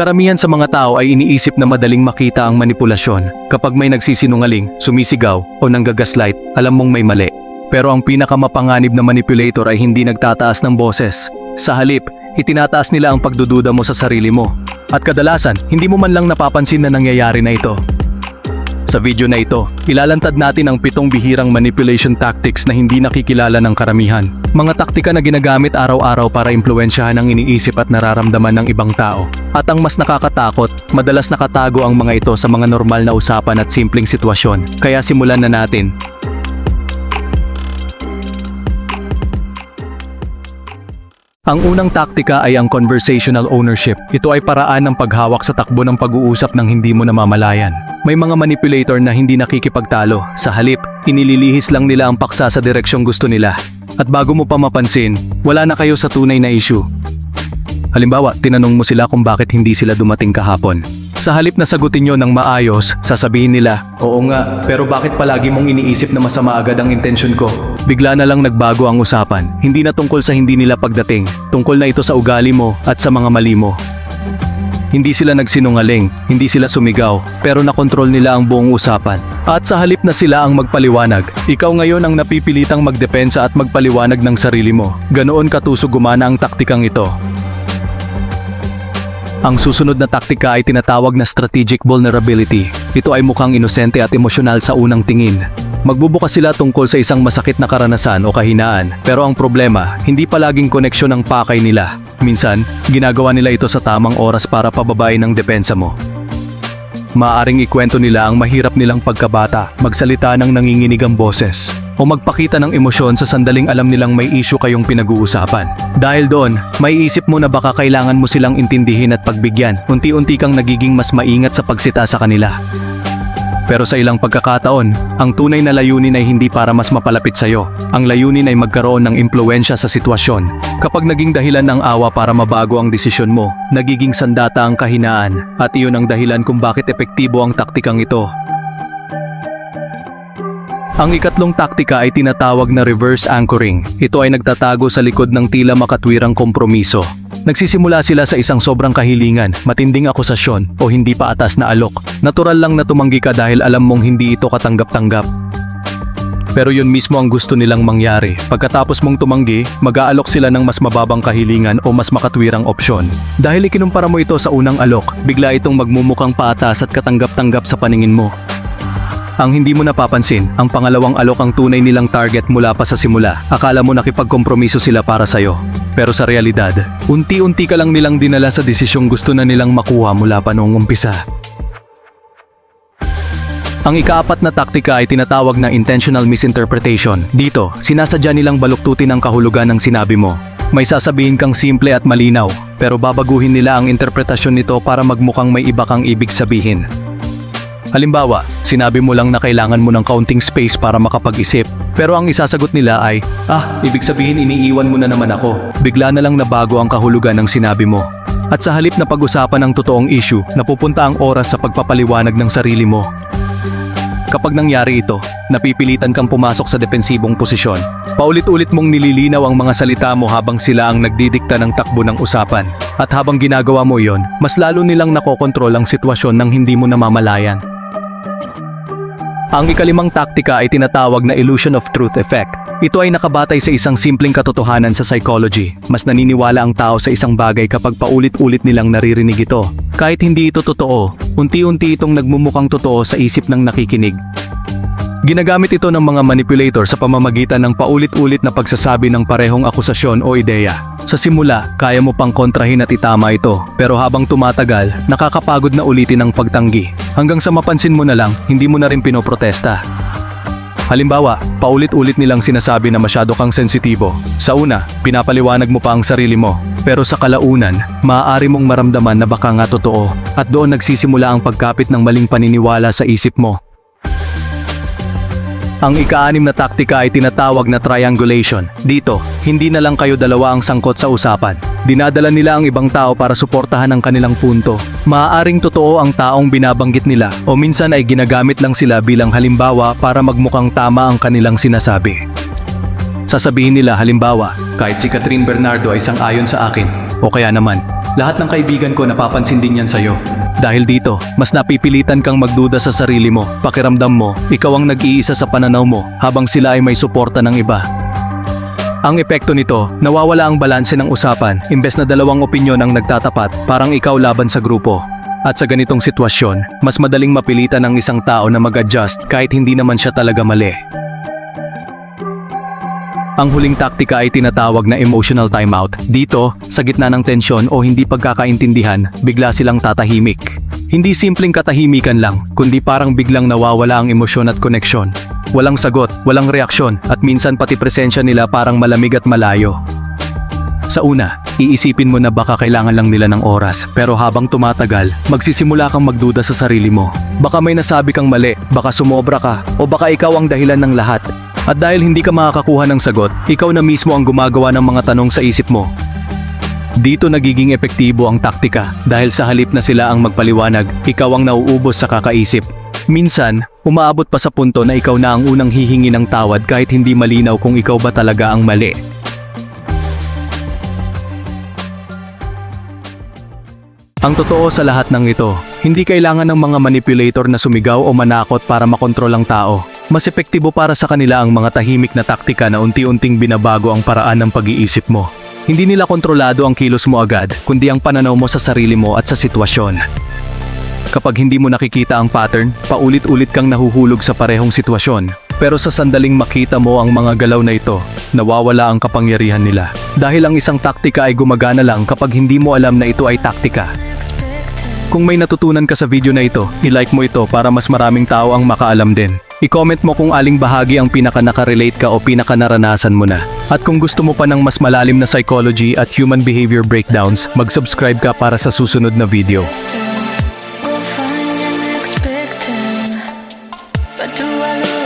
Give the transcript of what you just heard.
Karamihan sa mga tao ay iniisip na madaling makita ang manipulasyon. Kapag may nagsisinungaling, sumisigaw, o nanggagaslight, alam mong may mali. Pero ang pinakamapanganib na manipulator ay hindi nagtataas ng boses. Sa halip, itinataas nila ang pagdududa mo sa sarili mo. At kadalasan, hindi mo man lang napapansin na nangyayari na ito. Sa video na ito, ilalantad natin ang 7 bihirang manipulation tactics na hindi nakikilala ng karamihan. Mga taktika na ginagamit araw-araw para impluwensyahan ang iniisip at nararamdaman ng ibang tao. At ang mas nakakatakot, madalas nakatago ang mga ito sa mga normal na usapan at simpleng sitwasyon. Kaya simulan na natin. Ang unang taktika ay ang conversational ownership. Ito ay paraan ng paghawak sa takbo ng pag-uusap ng hindi mo namamalayan. May mga manipulator na hindi nakikipagtalo. Sa halip, inililihis lang nila ang paksa sa direksyong gusto nila. At bago mo pa mapansin, wala na kayo sa tunay na issue. Halimbawa, tinanong mo sila kung bakit hindi sila dumating kahapon. Sa halip na sagutin nyo ng maayos, sasabihin nila, "Oo nga, pero bakit palagi mong iniisip na masama agad ang intensyon ko?" Bigla na lang nagbago ang usapan. Hindi na tungkol sa hindi nila pagdating. Tungkol na ito sa ugali mo at sa mga mali mo. Hindi sila nagsinungaling, hindi sila sumigaw, pero nakontrol nila ang buong usapan. At sa halip na sila ang magpaliwanag, ikaw ngayon ang napipilitang magdepensa at magpaliwanag ng sarili mo. Ganoon katuso gumana ang taktikang ito. Ang susunod na taktika ay tinatawag na strategic vulnerability. Ito ay mukhang inosente at emosyonal sa unang tingin. Magbubukas sila tungkol sa isang masakit na karanasan o kahinaan, pero ang problema, hindi palaging koneksyon ang pakay nila. Minsan, ginagawa nila ito sa tamang oras para pababain ang depensa mo. Maaaring ikwento nila ang mahirap nilang pagkabata, magsalita ng nanginginig ang boses, o magpakita ng emosyon sa sandaling alam nilang may issue kayong pinag-uusapan. Dahil doon, may isip mo na baka kailangan mo silang intindihin at pagbigyan. Unti-unti kang nagiging mas maingat sa pagsita sa kanila. Pero sa ilang pagkakataon, ang tunay na layunin ay hindi para mas mapalapit sa'yo. Ang layunin ay magkaroon ng impluwensya sa sitwasyon. Kapag naging dahilan ng awa para mabago ang desisyon mo, nagiging sandata ang kahinaan, at iyon ang dahilan kung bakit epektibo ang taktikang ito. Ang ikatlong taktika ay tinatawag na reverse anchoring. Ito ay nagtatago sa likod ng tila makatwirang kompromiso. Nagsisimula sila sa isang sobrang kahilingan, matinding akusasyon, o hindi pa atas na alok. Natural lang na tumanggi ka dahil alam mong hindi ito katanggap-tanggap. Pero yun mismo ang gusto nilang mangyari. Pagkatapos mong tumanggi, mag-aalok sila ng mas mababang kahilingan o mas makatwirang opsyon. Dahil ikinumpara mo ito sa unang alok, bigla itong magmumukhang paatas at katanggap-tanggap sa paningin mo. Ang hindi mo napapansin, ang pangalawang alok ang tunay nilang target mula pa sa simula. Akala mo nakipagkompromiso sila para sa'yo. Pero sa realidad, unti-unti ka lang nilang dinala sa desisyong gusto na nilang makuha mula pa noong umpisa. Ang ikaapat na taktika ay tinatawag na intentional misinterpretation. Dito, sinasadya nilang baluktutin ang kahulugan ng sinabi mo. May sasabihin kang simple at malinaw, pero babaguhin nila ang interpretasyon nito para magmukhang may iba kang ibig sabihin. Halimbawa, sinabi mo lang na kailangan mo ng kaunting space para makapag-isip, pero ang isasagot nila ay, ibig sabihin iniiwan mo na naman ako. Bigla na lang nabago ang kahulugan ng sinabi mo. At sa halip na pag-usapan ang totoong issue, napupunta ang oras sa pagpapaliwanag ng sarili mo. Kapag nangyari ito, napipilitan kang pumasok sa depensibong posisyon. Paulit-ulit mong nililinaw ang mga salita mo habang sila ang nagdidikta ng takbo ng usapan. At habang ginagawa mo iyon, mas lalo nilang nakokontrol ang sitwasyon ng hindi mo namamalayan. Ang ikalimang taktika ay tinatawag na illusion of truth effect. Ito ay nakabatay sa isang simpleng katotohanan sa psychology. Mas naniniwala ang tao sa isang bagay kapag paulit-ulit nilang naririnig ito. Kahit hindi ito totoo, unti-unti itong nagmumukhang totoo sa isip ng nakikinig. Ginagamit ito ng mga manipulator sa pamamagitan ng paulit-ulit na pagsasabi ng parehong akusasyon o ideya. Sa simula, kaya mo pang kontrahin at itama ito, pero habang tumatagal, nakakapagod na ulitin ang pagtanggi. Hanggang sa mapansin mo na lang, hindi mo na rin pinoprotesta. Halimbawa, paulit-ulit nilang sinasabi na masyado kang sensitibo. Sa una, pinapaliwanag mo pa ang sarili mo. Pero sa kalaunan, maaari mong maramdaman na baka nga totoo, at doon nagsisimula ang pagkapit ng maling paniniwala sa isip mo. Ang ika-6 na taktika ay tinatawag na triangulation. Dito, hindi na lang kayo dalawa ang sangkot sa usapan. Dinadala nila ang ibang tao para suportahan ang kanilang punto. Maaaring totoo ang taong binabanggit nila, o minsan ay ginagamit lang sila bilang halimbawa para magmukhang tama ang kanilang sinasabi. Sasabihin nila halimbawa, kahit si Catherine Bernardo ay sang-ayon sa akin, o kaya naman, Lahat ng kaibigan ko napapansin din yan sa'yo. Dahil dito, mas napipilitan kang magduda sa sarili mo, pakiramdam mo, ikaw ang nag-iisa sa pananaw mo, habang sila ay may suporta ng iba. Ang epekto nito, nawawala ang balanse ng usapan, imbes na dalawang opinyon ang nagtatapat, parang ikaw laban sa grupo. At sa ganitong sitwasyon, mas madaling mapilitan ang isang tao na mag-adjust kahit hindi naman siya talaga mali. Ang huling taktika ay tinatawag na emotional timeout. Dito, sa gitna ng tensyon o hindi pagkakaintindihan, bigla silang tatahimik. Hindi simpleng katahimikan lang, kundi parang biglang nawawala ang emosyon at koneksyon. Walang sagot, walang reaksyon, at minsan pati presensya nila parang malamig at malayo. Sa una, iisipin mo na baka kailangan lang nila ng oras, pero habang tumatagal, magsisimula kang magduda sa sarili mo. Baka may nasabi kang mali, baka sumobra ka, o baka ikaw ang dahilan ng lahat. At dahil hindi ka makakakuha ng sagot, ikaw na mismo ang gumagawa ng mga tanong sa isip mo. Dito nagiging epektibo ang taktika, dahil sa halip na sila ang magpaliwanag, ikaw ang nauubos sa kakaisip. Minsan, umaabot pa sa punto na ikaw na ang unang hihingi ng tawad kahit hindi malinaw kung ikaw ba talaga ang mali. Ang totoo sa lahat ng ito, hindi kailangan ng mga manipulator na sumigaw o manakot para makontrol ang tao. Mas epektibo para sa kanila ang mga tahimik na taktika na unti-unting binabago ang paraan ng pag-iisip mo. Hindi nila kontrolado ang kilos mo agad, kundi ang pananaw mo sa sarili mo at sa sitwasyon. Kapag hindi mo nakikita ang pattern, paulit-ulit kang nahuhulog sa parehong sitwasyon. Pero sa sandaling makita mo ang mga galaw na ito, nawawala ang kapangyarihan nila. Dahil ang isang taktika ay gumagana lang kapag hindi mo alam na ito ay taktika. Kung may natutunan ka sa video na ito, i-like mo ito para mas maraming tao ang makaalam din. I-comment mo kung aling bahagi ang pinaka-nakarelate ka o pinaka-naranasan mo na. At kung gusto mo pa ng mas malalim na psychology at human behavior breakdowns, mag-subscribe ka para sa susunod na video. Go find unexpected, but do I look